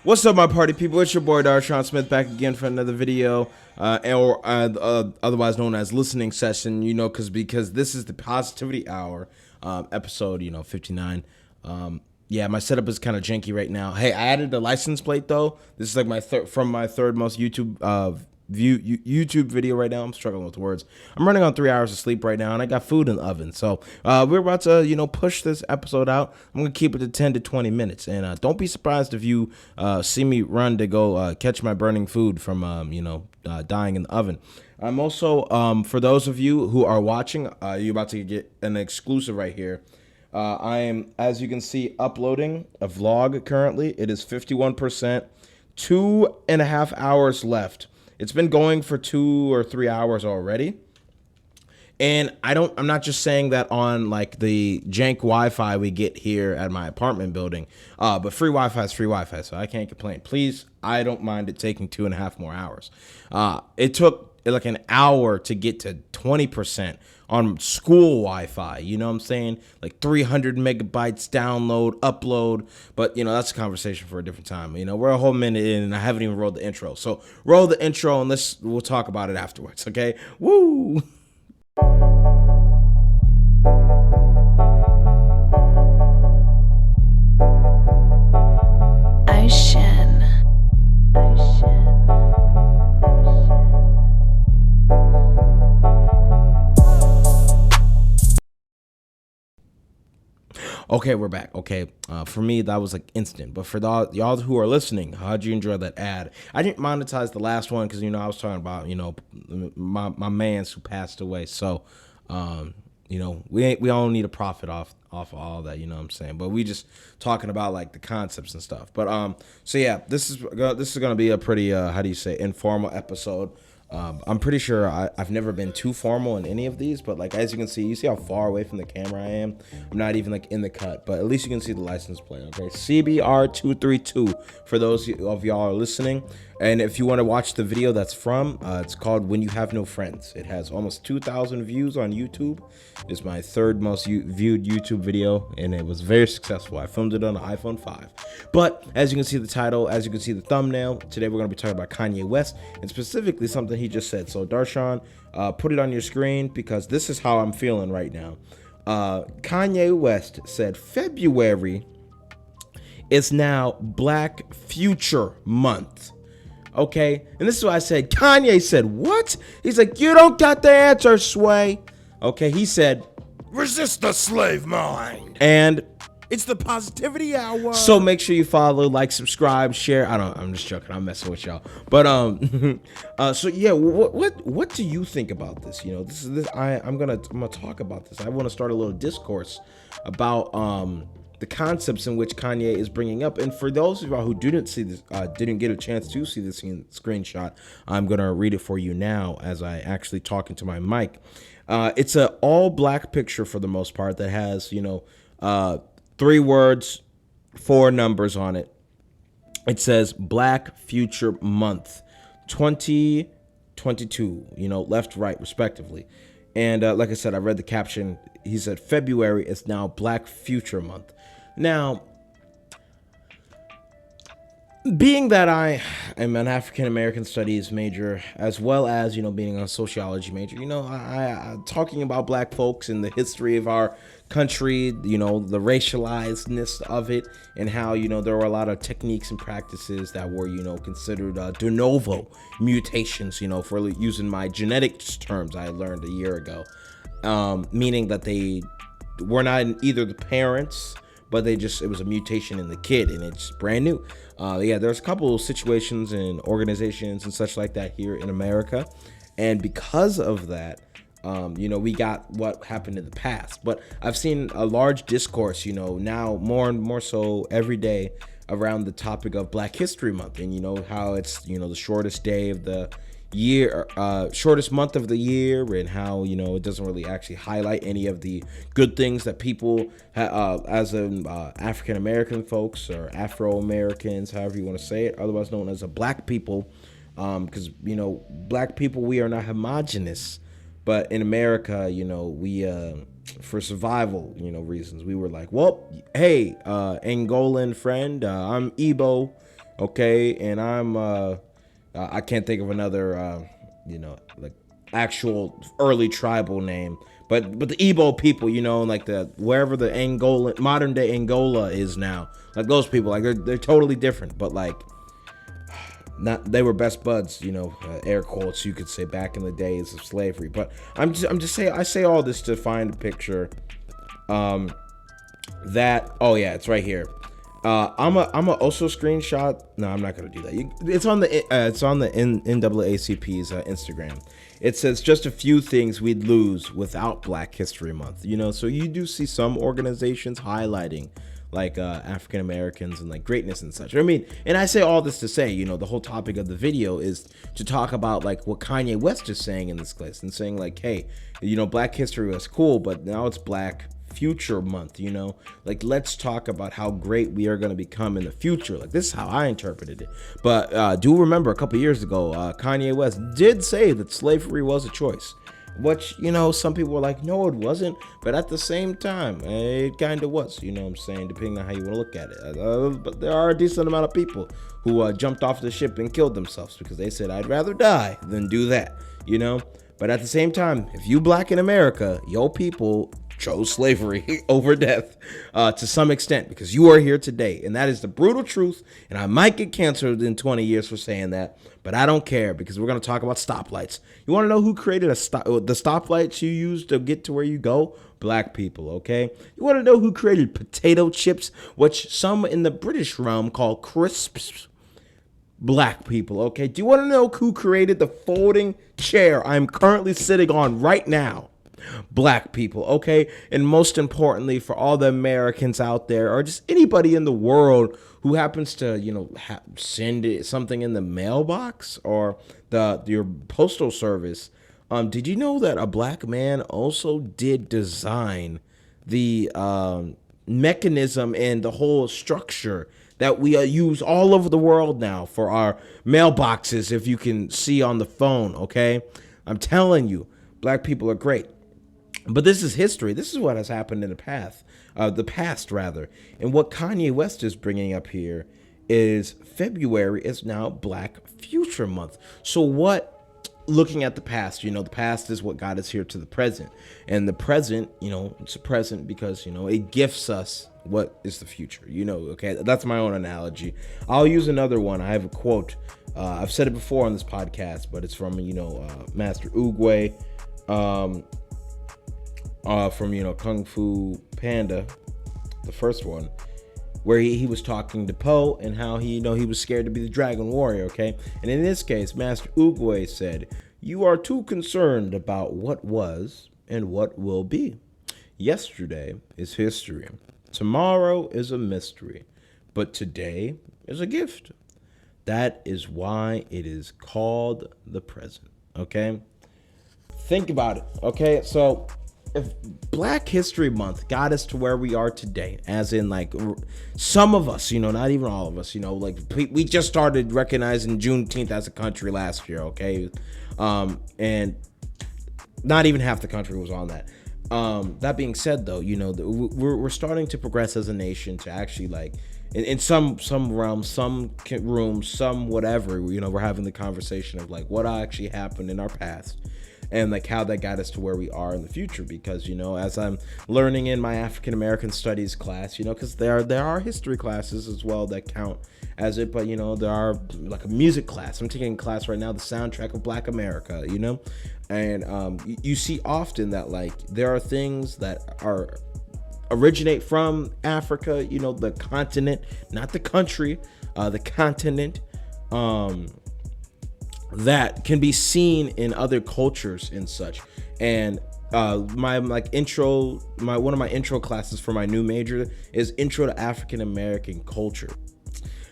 What's up, my party people? It's your boy Darshaun Smith back again for another video, otherwise known as listening session. Because this is the Positivity Hour, episode 59. Yeah, my setup is kind of janky right now. Hey, I added the license plate though. This is like my third most YouTube video right now. I'm struggling with words. I'm running on 3 hours of sleep right now, and I got food in the oven. So we're about to push this episode out. I'm gonna keep it to 10 to 20 minutes, and don't be surprised if you see me run to go catch my burning food from dying in the oven. I'm also for those of you who are watching, you're about to get an exclusive right here. I am, as you can see, uploading a vlog currently. It is 51%, 2.5 hours left. It's been going for 2 or 3 hours already. And I'm not just saying that on like the jank Wi-Fi we get here at my apartment building, but free Wi-Fi is free Wi-Fi, so I can't complain. Please, I don't mind it taking 2.5 more hours. It took like an hour to get to 20% on school Wi-Fi. You know what I'm saying? Like 300 megabytes download, upload. But that's a conversation for a different time. We're a whole minute in and I haven't even rolled the intro. So roll the intro and we'll talk about it afterwards. Okay? Woo! Okay, we're back. Okay, for me that was like instant, but for y'all who are listening, how'd you enjoy that ad? I didn't monetize the last one because I was talking about my mans who passed away. So we all need a profit off of all that. You know what I'm saying? But we just talking about like the concepts and stuff. But so yeah, this is gonna be a pretty how do you say, informal episode. I'm pretty sure I've never been too formal in any of these, but like as you see how far away from the camera I am. I'm not even like in the cut, but at least you can see the license plate. Okay, CBR232 for those of y'all are listening. And if you want to watch the video that's from, it's called When You Have No Friends. It has almost 2,000 views on YouTube. It's my third most viewed YouTube video, and it was very successful. I filmed it on an iPhone 5. But as you can see the title, as you can see the thumbnail, today we're going to be talking about Kanye West, and specifically something he just said. So Darshaun, put it on your screen because this is how I'm feeling right now. Kanye West said February is now Black Future Month. Okay, and this is what I said. Kanye said, what? He's like, you don't got the answer, Sway. Okay, he said, resist the slave mind. And it's the Positivity Hour. So make sure you follow, like, subscribe, share. I'm just joking. I'm messing with y'all. But so yeah, what do you think about this? I'm gonna talk about this. I want to start a little discourse about the concepts in which Kanye is bringing up. And for those of y'all who didn't see this, didn't get a chance to see this screenshot, I'm gonna read it for you now as I actually talk into my mic. It's an all black picture for the most part that has 3 words, 4 numbers on it. It says Black Future Month 2022, left, right, respectively. And like I said, I read the caption. He said February is now Black Future Month. Now, being that I am an African American studies major, as well as being a sociology major, I talking about black folks and the history of our country, the racializedness of it, and how there were a lot of techniques and practices that were considered de novo mutations, for using my genetics terms I learned a year ago, meaning that they were not either the parents, but it was a mutation in the kid, and it's brand new. Yeah, there's a couple of situations and organizations and such like that here in America, and because of that, we got what happened in the past. But I've seen a large discourse, now more and more so every day around the topic of Black History Month, and how it's the shortest day of the year, shortest month of the year, and how it doesn't really actually highlight any of the good things that people as African American folks or Afro Americans, however you want to say it, otherwise known as a black people, because black people, we are not homogenous, but in America, we for survival reasons, we were like, well, hey, Angolan friend, I'm Igbo, okay, and I can't think of another like actual early tribal name, but the Igbo people, like the wherever the Angola modern day Angola is now, like those people, like they're totally different, but like not they were best buds, air quotes you could say, back in the days of slavery. But I'm just saying, I say all this to find a picture that, oh yeah, it's right here. I'm a also screenshot. No, I'm not gonna do that. It's on the NAACP's Instagram. It says just a few things we'd lose without Black History Month. So you do see some organizations highlighting like African Americans and like greatness and such. I mean, and I say all this to say, the whole topic of the video is to talk about like what Kanye West is saying in this place and saying like, hey, Black history was cool, but now it's Black Future Month. Like, let's talk about how great we are going to become in the future. Like, this is how I interpreted it. But do remember a couple years ago, Kanye West did say that slavery was a choice, which, some people were like, no, it wasn't. But at the same time, it kind of was, what I'm saying, depending on how you want to look at it. But there are a decent amount of people who jumped off the ship and killed themselves because they said, I'd rather die than do that, But at the same time, if you Black in America, your people chose slavery over death to some extent, because you are here today, and that is the brutal truth. And I might get canceled in 20 years for saying that, but I don't care, because we're going to talk about stoplights. You want to know who created the stoplights you use to get to where you go? Black people, okay? You want to know who created potato chips, which some in the British realm call crisps? Black people, okay? Do you want to know who created the folding chair I'm currently sitting on right now? Black people, okay? And most importantly, for all the Americans out there, or just anybody in the world who happens to, send something in the mailbox or your postal service, did you know that a Black man also did design the mechanism and the whole structure that we use all over the world now for our mailboxes, if you can see on the phone, okay? I'm telling you, Black people are great. But this is history. This is what has happened in the past, And what Kanye West is bringing up here is February is now Black Future Month. So looking at the past, the past is what got us here to the present. And the present, it's a present because, it gifts us what is the future, okay? That's my own analogy. I'll use another one. I have a quote. I've said it before on this podcast, but it's from, Master Oogway. From Kung Fu Panda, the first one, where he was talking to Po and how he was scared to be the Dragon Warrior, okay? And in this case, Master Oogway said, "You are too concerned about what was and what will be. Yesterday is history. Tomorrow is a mystery. But today is a gift. That is why it is called the present." Okay? Think about it, okay? So if Black History Month got us to where we are today, as in like some of us, not even all of us, like we just started recognizing Juneteenth as a country last year, okay? And not even half the country was on that. That being said, though, we're starting to progress as a nation to actually like in some realms, some rooms, some whatever, we're having the conversation of like what actually happened in our past and like how that got us to where we are in the future. Because, as I'm learning in my African American studies class, because there are history classes as well that count as it, but there are like a music class. I'm taking a class right now, the soundtrack of Black America, and you see often that like there are things that originate from Africa, the continent, not the country, the continent, that can be seen in other cultures and such. And one of my intro classes for my new major is Intro to African American Culture.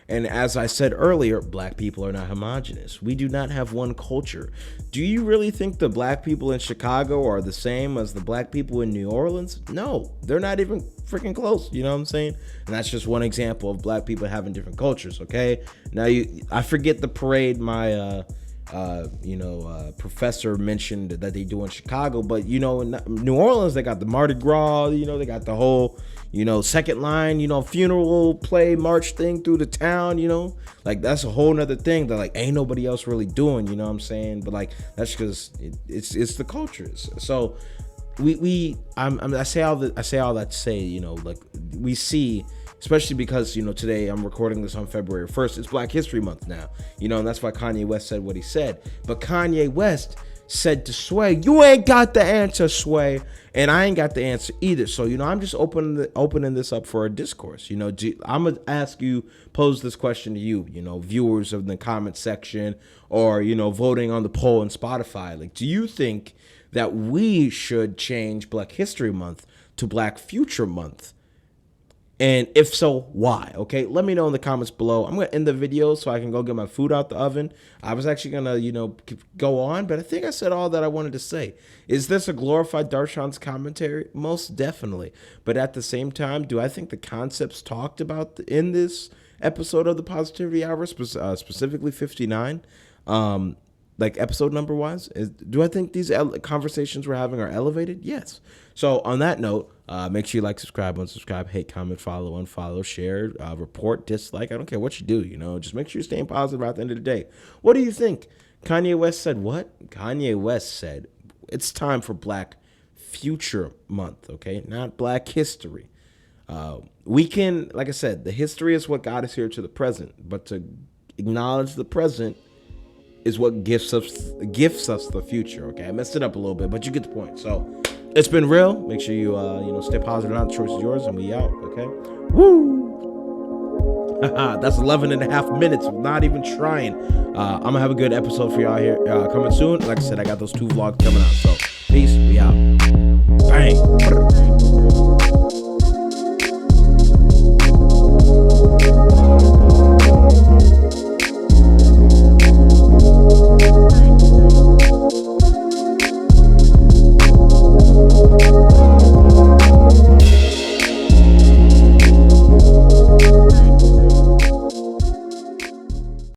And as I said earlier, Black people are not homogenous. We do not have one culture. Do you really think the Black people in Chicago are the same as the Black people in New Orleans? No, they're not even freaking close. You know what I'm saying? And that's just one example of Black people having different cultures, okay? Now, I forget the parade my professor mentioned that they do in Chicago. But, in New Orleans, they got the Mardi Gras, they got the whole, second line, funeral play march thing through the town, like that's a whole nother thing that like ain't nobody else really doing, you know what I'm saying? But like, that's because it's the culture. So I say all that to say, like we see, especially because, today I'm recording this on February 1st. It's Black History Month now, and that's why Kanye West said what he said. But Kanye West said to Sway, you ain't got the answer, Sway. And I ain't got the answer either. So, I'm just opening this up for a discourse. I'm going to pose this question to you, viewers of the comment section or, voting on the poll on Spotify. Like, do you think that we should change Black History Month to Black Future Month? And if so, why? Okay, let me know in the comments below. I'm going to end the video so I can go get my food out the oven. I was actually going to, go on, but I think I said all that I wanted to say. Is this a glorified Darshaun's commentary? Most definitely. But at the same time, do I think the concepts talked about in this episode of the Positivity Hour, specifically 59, like episode number wise, do I think these conversations we're having are elevated? Yes. So on that note, make sure you like, subscribe, unsubscribe, hate, comment, follow, unfollow, share, report, dislike. I don't care what you do, just make sure you're staying positive at the end of the day. What do you think? Kanye West said what? Kanye West said it's time for Black Future Month, okay? Not Black History. We can, like I said, the history is what got us here to the present, but to acknowledge the present is what gifts us the future. Okay, I messed it up a little bit, but you get the point. So it's been real. Make sure you stay positive. Not the choice is yours, and we out. Okay, woo. That's 11 and a half minutes. Not even trying. I'm gonna have a good episode for y'all here coming soon. Like I said, I got those 2 vlogs coming out. So peace. We out. Bang.